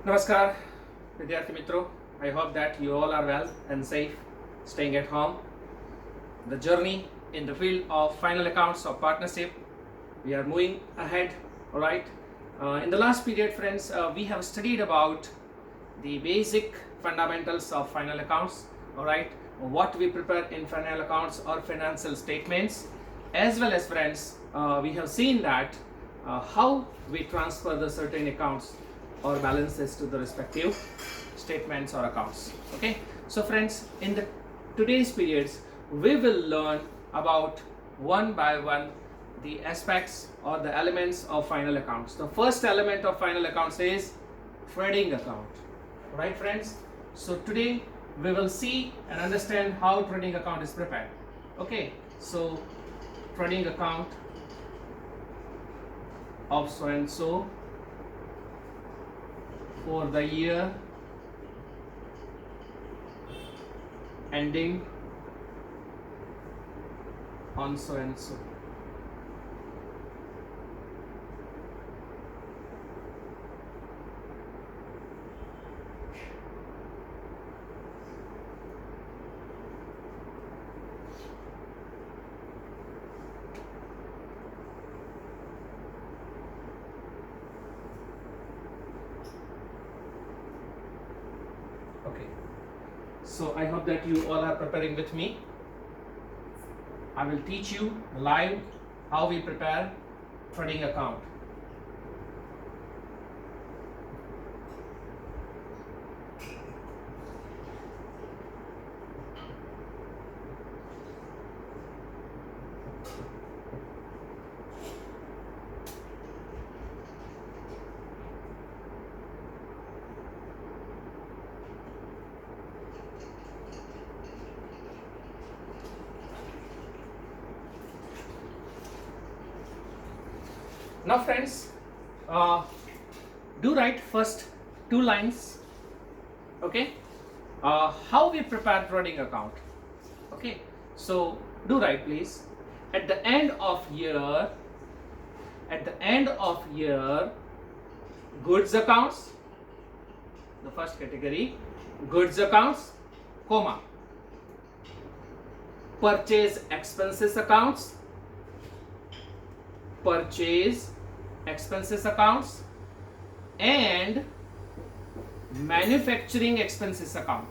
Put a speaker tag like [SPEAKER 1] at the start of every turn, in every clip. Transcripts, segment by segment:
[SPEAKER 1] Namaskar, Vidyarthi Mitro. I hope that you all are well and safe, staying at home. The journey in the field of final accounts of partnership, we are moving ahead. All right. In the last period, friends, we have studied about the basic fundamentals of final accounts. All right. What we prepare in final accounts or financial statements, as well as friends, we have seen that how we transfer the certain accounts or balances to the respective statements or accounts. Okay, so friends, in the today's periods we will learn about one by one the aspects or the elements of final accounts. The first element of final accounts is trading account. Right, friends? So today we will see and understand how trading account is prepared. Okay, so trading account of so and so for the year ending on so and so. Okay, so I hope that you all are preparing with me. I will teach you live how we prepare trading account. Now friends, do write first two lines. Okay, how we prepare trading account. Okay, so do write please. At the end of year, goods accounts, the first category, goods accounts, comma, purchase expenses accounts, and manufacturing expenses account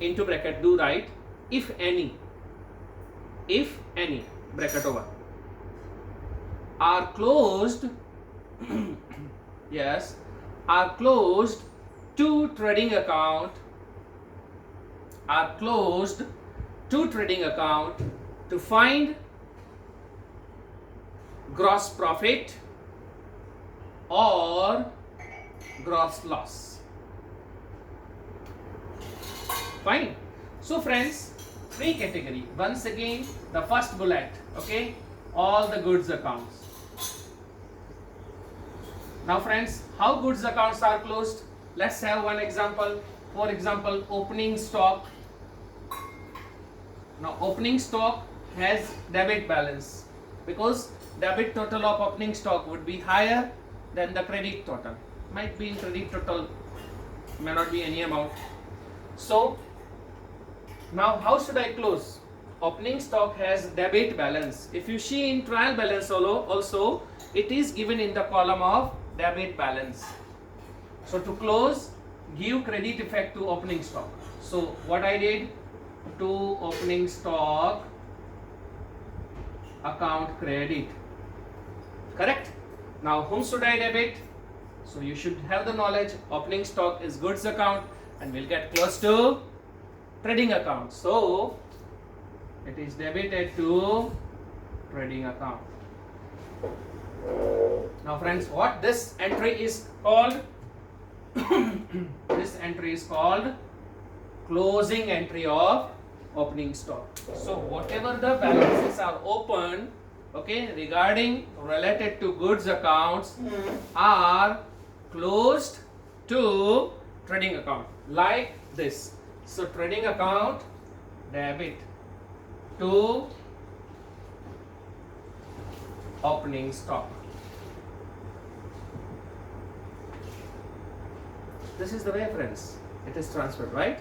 [SPEAKER 1] into bracket do write if any bracket over are closed yes, are closed to trading account to find gross profit or gross loss. Fine. So friends, three category. Once again, the first bullet. Okay, all the goods accounts. Now friends, how goods accounts are closed? Let's have one example. For example, opening stock. Now opening stock has debit balance because debit total of opening stock would be higher than the credit total. Might be in credit total, may not be any amount. So now how should I close? Opening stock has debit balance. If you see in trial balance also it is given in the column of debit balance. So to close, give credit effect to opening stock. So what I did, to opening stock account credit. Correct? Now whom should I debit? So you should have the knowledge opening stock is goods account and we'll get close to trading account. So it is debited to trading account. Now friends, what this entry is called? This entry is called closing entry of opening stock. So whatever the balances are open, okay, regarding related to goods accounts are closed to trading account like this. So trading account debit to opening stock. This is the way, friends, it is transferred, right?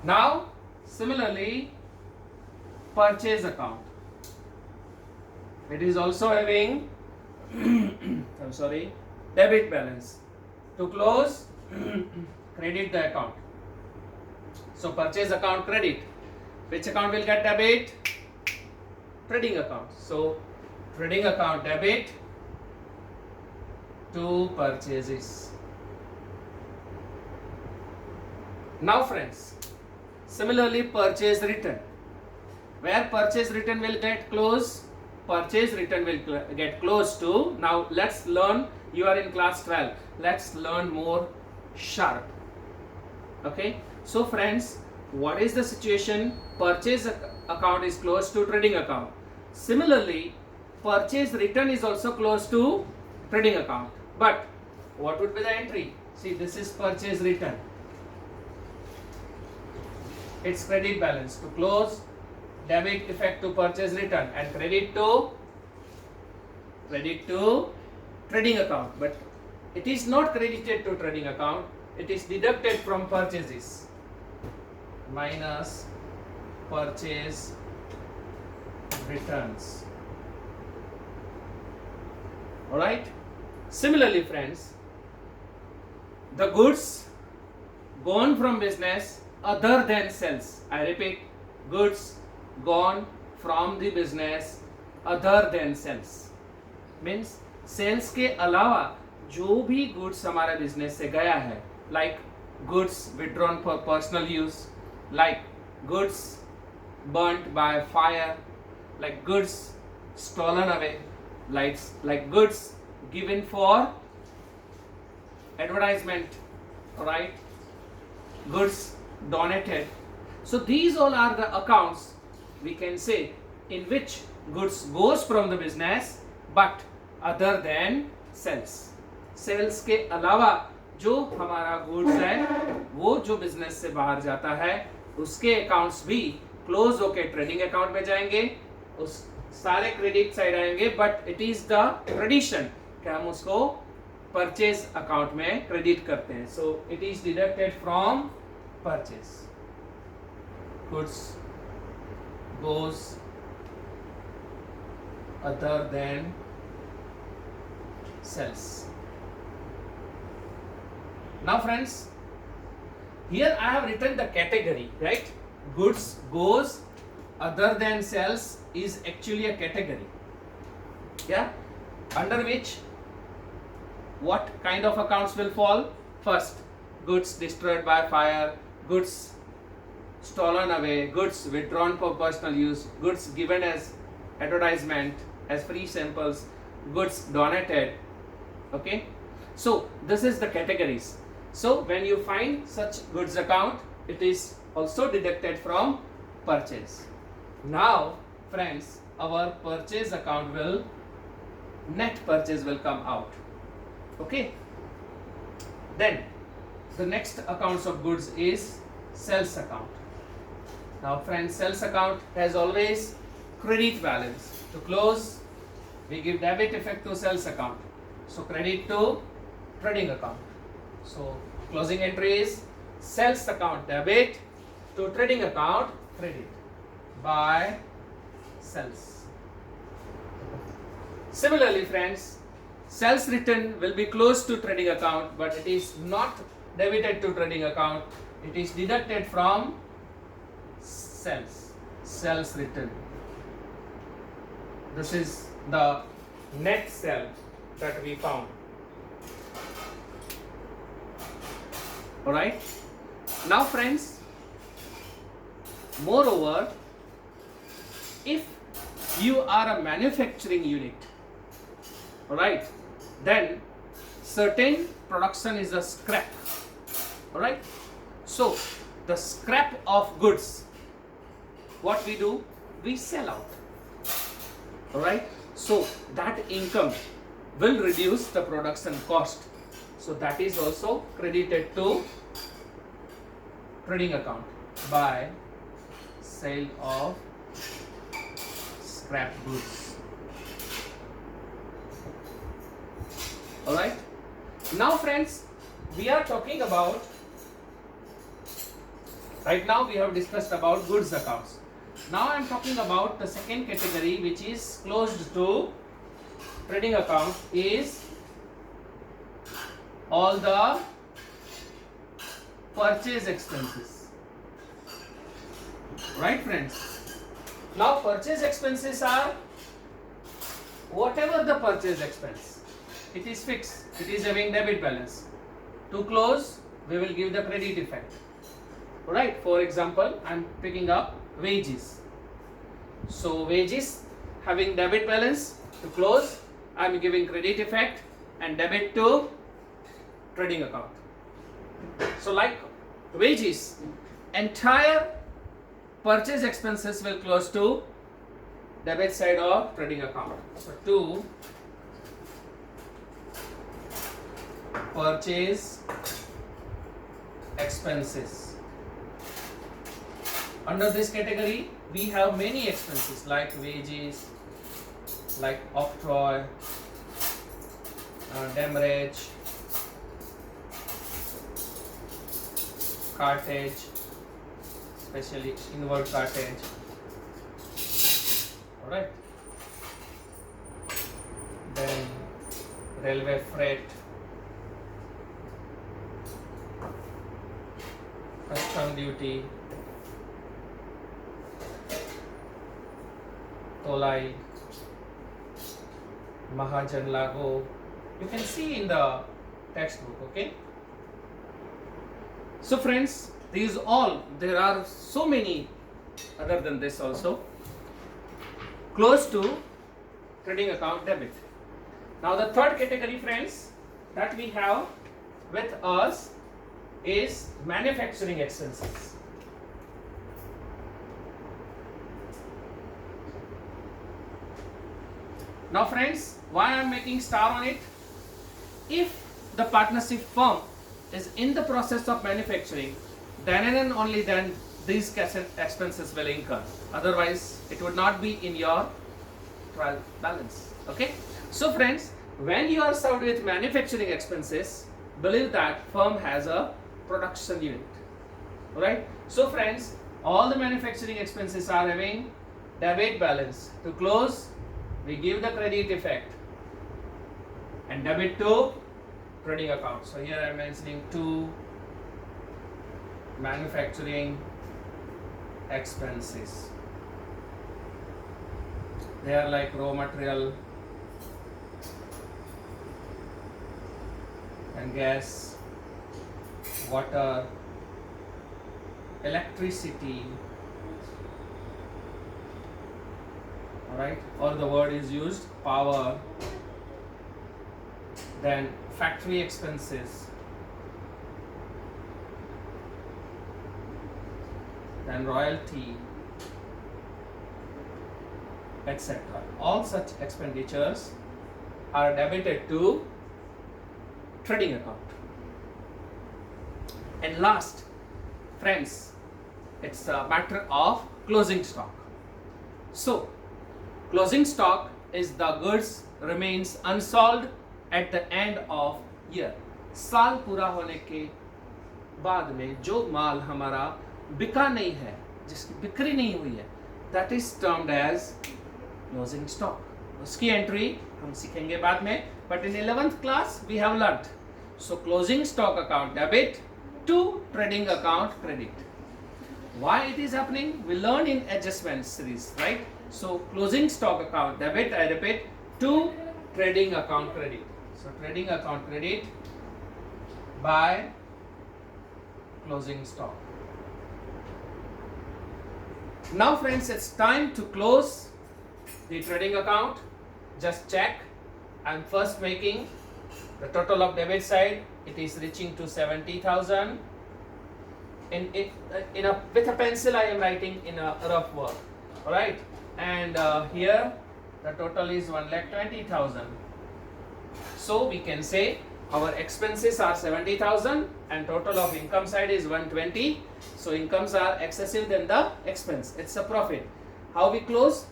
[SPEAKER 1] Now, similarly, purchase account. It is also having debit balance. To close, credit the account. So purchase account credit. Which account will get debit? Trading account. So trading account debit to purchases. Now friends, similarly purchase return. Where purchase return will get close? Purchase return will get close to. Now let's learn. You are in class 12. Let's learn more sharp. Okay. So friends, what is the situation? Purchase account is close to trading account. Similarly, purchase return is also close to trading account. But what would be the entry? See, this is purchase return. It's credit balance. To close, debit effect to purchase return, and credit to trading account. But it is not credited to trading account. It is deducted from purchases. Minus purchase returns. Alright. Similarly, friends, the goods gone from business other than sales. I repeat, goods gone from the business other than sales. Means sales के अलावा जो भी goods हमारा business से गया है, like goods withdrawn for personal use, like goods burnt by fire, like goods stolen away, like goods given for advertisement, right? Goods donated. So these all are the accounts, we can say, in which goods goes from the business but other than sales. Sales के अलावा जो हमारा goods है वो जो business से बाहर जाता है उसके अकाउंट्स भी क्लोज होके ट्रेडिंग अकाउंट में जाएंगे, उस सारे क्रेडिट साइड आएंगे, but it is the tradition कि हम उसको परचेज अकाउंट में क्रेडिट करते हैं. So it is deducted from purchase. Goods goes other than sales. Now friends, here I have written the category, right? Goods goes other than sales is actually a category. Yeah? Under which what kind of accounts will fall? First, goods destroyed by fire, goods stolen away, goods withdrawn for personal use, goods given as advertisement, as free samples, goods donated. Okay? So this is the categories. So when you find such goods account, it is also deducted from purchase. Now friends, our purchase account will, net purchase will come out. Okay. Then the next accounts of goods is sales account. Now friends, sales account has always credit balance. To close, we give debit effect to sales account. So credit to trading account. So closing entry is sales account debit to trading account credit by sales. Similarly friends, sales return will be close to trading account, but it is not debited to trading account. It is deducted from sales return. This is the net sale that we found. Alright. Now friends, moreover, if you are a manufacturing unit, alright, then certain production is a scrap. Alright. So the scrap of goods, what we do? We sell out. Alright. So that income will reduce the production cost. So that is also credited to trading account by sale of scrap goods. Alright. Now friends, we are talking about, right now we have discussed about goods accounts. Now I am talking about the second category, which is closed to trading account, is all the purchase expenses. Right friends? Now purchase expenses are whatever the purchase expense. It is fixed. It is having debit balance. To close, we will give the credit effect. Right? For example, I am picking up wages. So wages having debit balance. To close, I am giving credit effect and debit to trading account. So like wages, entire purchase expenses will close to debit side of trading account. So to purchase expenses. Under this category, we have many expenses like wages, like octroi, demurrage, cartage, especially inward cartage. Alright. Then railway freight, custom duty, tolai, Mahajan Lago. You can see in the textbook, okay? So friends, these all, there are so many other than this also. Close to trading account debit. Now the third category friends that we have with us is manufacturing expenses. Now friends, why I am making star on it? If the partnership firm is in the process of manufacturing, then and only then these expenses will incur. Otherwise, it would not be in your trial balance. Okay? So friends, when you are served with manufacturing expenses, believe that firm has a production unit. Alright? So friends, all the manufacturing expenses are having debit balance. To close, we give the credit effect and debit to trading account. So here I am mentioning two manufacturing expenses. They are like raw material and gas, water, electricity. Alright, or the word is used power, then factory expenses, then royalty, etc. All such expenditures are debited to trading account. And last, friends, it's a matter of closing stock. So, closing stock is the goods remains unsold at the end of year. साल पूरा होने के बाद में जो माल हमारा बिका नहीं है, जिसकी बिक्री नहीं हुई है, that is termed as closing stock. उसकी एंट्री हम सीखेंगे बाद में, but in 11th class we have learnt. So closing stock account debit to trading account credit. Why it is happening? We learn in adjustment series, right? So closing stock account debit, I repeat, to trading account credit. So trading account credit by closing stock. Now friends, it's time to close the trading account. Just check. I'm first making the total of debit side. It is reaching to 70,000. With a pencil I am writing in a rough work. Alright. And here the total is 1,20,000. So we can say our expenses are 70,000 and total of income side is 120. So incomes are excessive than the expense. It's a profit. How we close?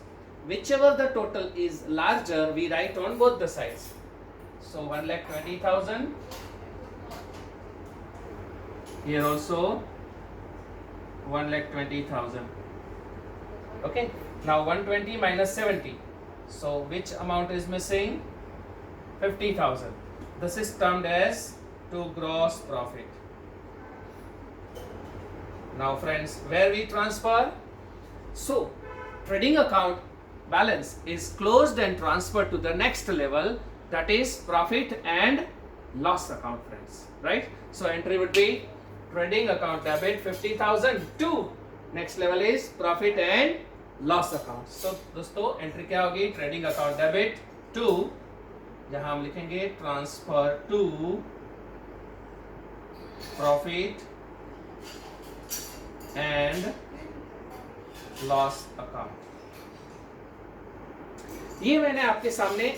[SPEAKER 1] Whichever the total is larger, we write on both the sides. So 1,20,000. Here also 1,20,000. Okay. Now 120 minus 70. So which amount is missing? 50,000. This is termed as to gross profit. Now friends, where we transfer? So trading account balance is closed and transferred to the next level, that is profit and loss account, friends, right? So entry would be trading account debit 50,000 to next level is profit and loss account. So दोस्तों entry क्या होगी? Trading account debit to, जहां हम लिखेंगे transfer to profit and loss account. ये मैंने आपके सामने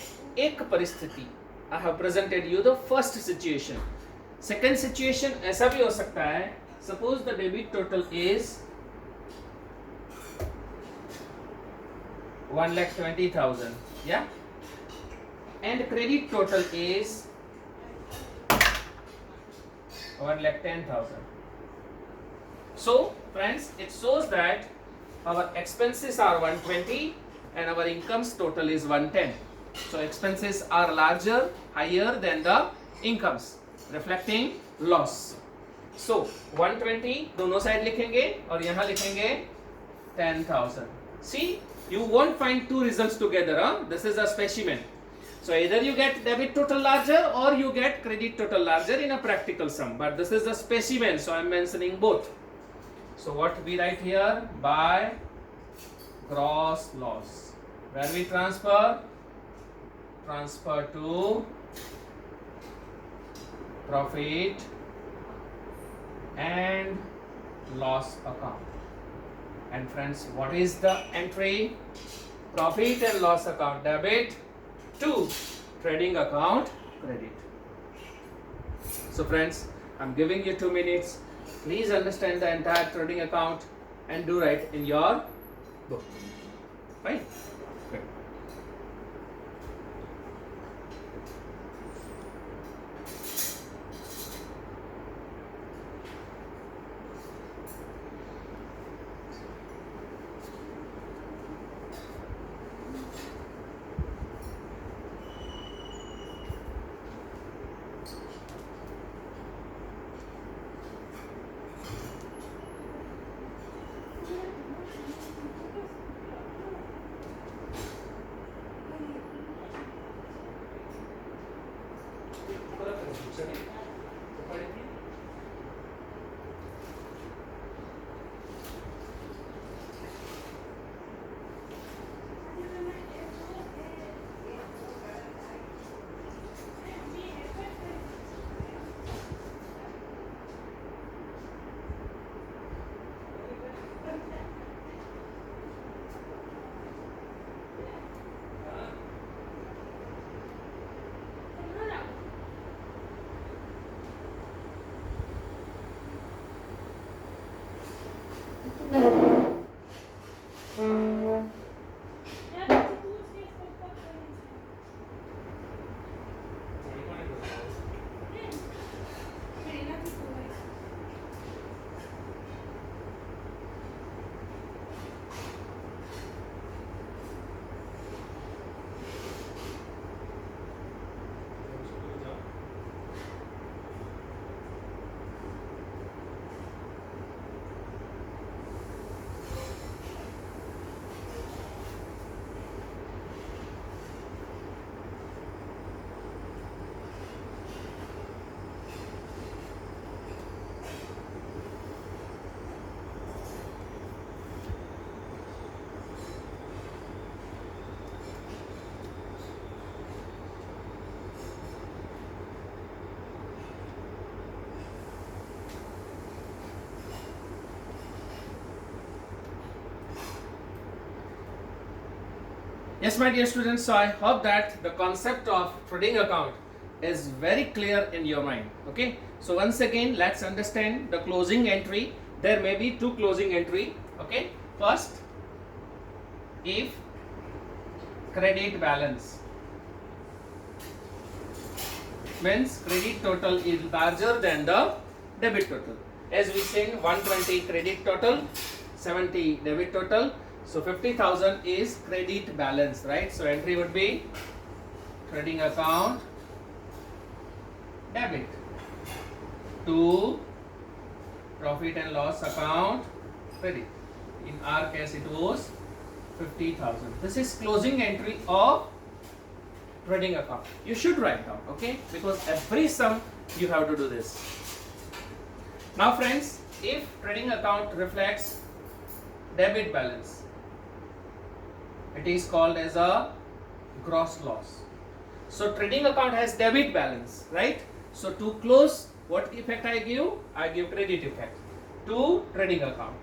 [SPEAKER 1] एक परिस्थिति, I have presented you the first situation. Second situation ऐसा भी हो सकता है, suppose the debit total is 1,20,000, yeah, and credit total is 1,10,000. So friends, it shows that our expenses are 120 and our incomes total is 110. So expenses are larger, higher than the incomes, reflecting loss. So 120 दोनों side लिखेंगे और यहाँ लिखेंगे 10,000. See, you won't find two results together. This is a specimen. So either you get debit total larger or you get credit total larger in a practical sum. But this is a specimen, so I am mentioning both. So what we write here? By gross loss. Where we transfer to profit and loss account. And friends, what is the entry? Profit and loss account debit to trading account credit. So friends, I'm giving you 2 minutes. Please understand the entire trading account and do write in your book. Fine? Good. Yes, my dear students, so I hope that the concept of trading account is very clear in your mind. Okay, so once again, let's understand the closing entry. There may be two closing entry. Okay, first, if credit balance means credit total is larger than the debit total. As we seen 120 credit total, 70 debit total. So 50,000 is credit balance, right? So entry would be trading account debit to profit and loss account credit. In our case it was 50,000. This is closing entry of trading account. You should write down, okay? Because every sum you have to do this. Now friends, if trading account reflects debit balance, it is called as a gross loss. So trading account has debit balance, right? So to close, what effect I give? I give credit effect to trading account.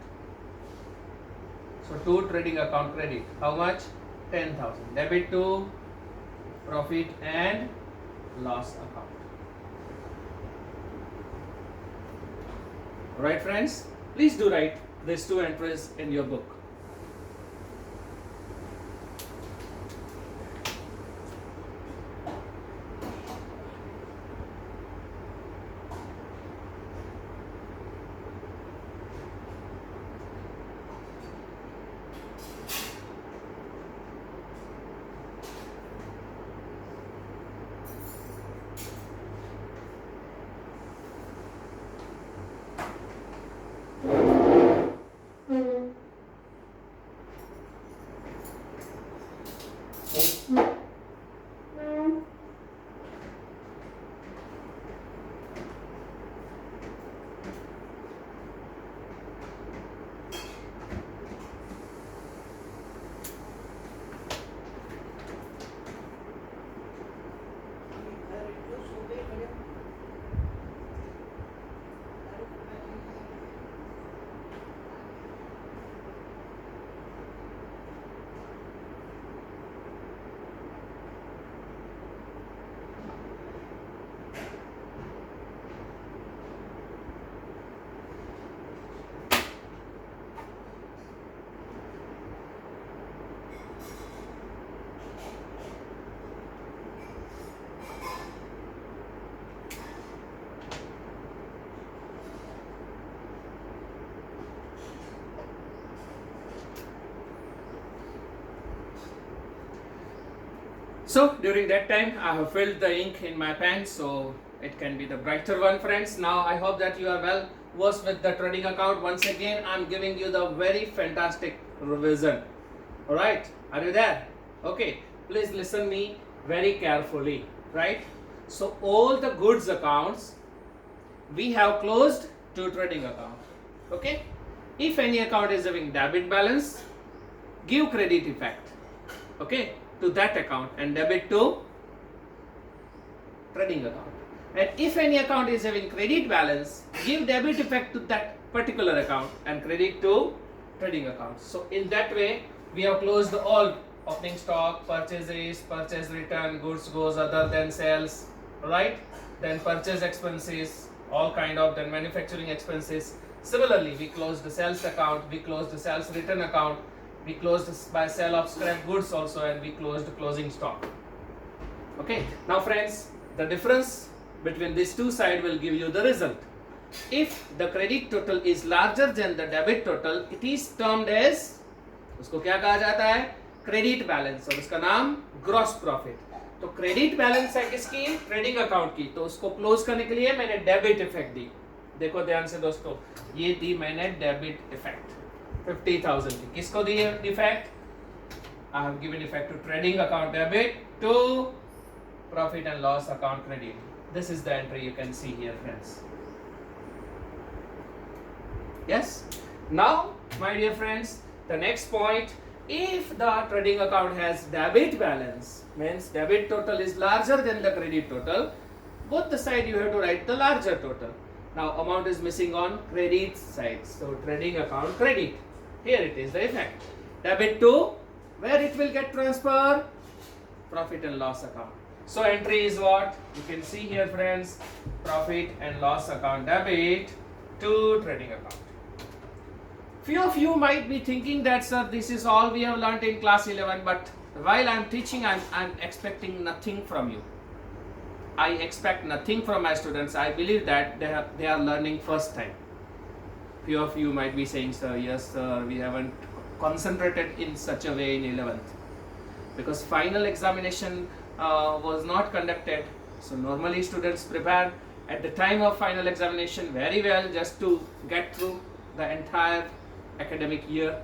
[SPEAKER 1] So to trading account credit, how much? 10,000. Debit to profit and loss account. Alright friends, please do write these two entries in your book. So during that time I have filled the ink in my pen, so it can be the brighter one friends. Now I hope that you are well versed with the trading account. Once again I am giving you the very fantastic revision. Alright, are you there? Okay, please listen me very carefully, right? So all the goods accounts we have closed to trading account. Okay, if any account is having debit balance, give credit effect, okay, to that account and debit to trading account. And if any account is having credit balance, give debit effect to that particular account and credit to trading account. So in that way we have closed all opening stock, purchases, purchase return, goods goes other than sales, right? Then purchase expenses, all kind of, then manufacturing expenses. Similarly we closed the sales account, we closed the sales return account, we closed by sale of scrap goods also, and we closed closing stock. Okay, now friends, the difference between these two sides will give you the result. If the credit total is larger than the debit total, it is termed as, उसको क्या कहा जाता है? Credit balance, और उसका नाम gross profit. तो credit balance है किसकी? ट्रेडिंग अकाउंट की. तो उसको क्लोज करने के लिए मैंने डेबिट इफेक्ट दी. देखो ध्यान से दोस्तों, ये दी मैंने डेबिट इफेक्ट 50,000 की. किसको the effect? I have given effect to trading account debit to profit and loss account credit. This is the entry you can see here, friends. Yes. Now, my dear friends, the next point, if the trading account has debit balance, means debit total is larger than the credit total, both the side you have to write the larger total. Now amount is missing on credit side, so trading account credit. Here it is the effect. Debit to where it will get transfer? Profit and loss account. So entry is what? You can see here, friends, profit and loss account debit to trading account. Few of you might be thinking that, sir, this is all we have learnt in class 11, but while I am teaching, I am expecting nothing from you. I expect nothing from my students. I believe that they are learning first time. Few of you might be saying, sir, yes sir, we haven't concentrated in such a way in 11th because final examination was not conducted. So normally students prepare at the time of final examination very well just to get through the entire academic year.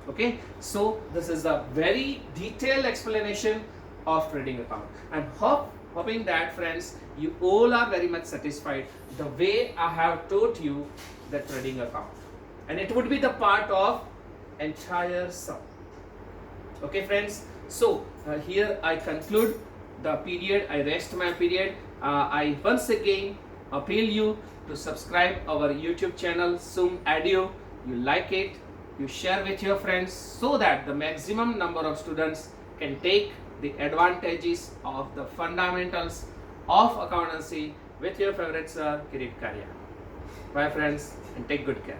[SPEAKER 1] Okay, so this is a very detailed explanation of trading account. I'm hoping that friends, you all are very much satisfied the way I have taught you the trading account, and it would be the part of entire sum. Okay friends, so here I conclude the period, I rest my period. I once again appeal you to subscribe our YouTube channel Zoom Edu. You like it, you share with your friends so that the maximum number of students can take the advantages of the fundamentals of accountancy with your favorite sir Kirit Karya. Bye friends, and take good care.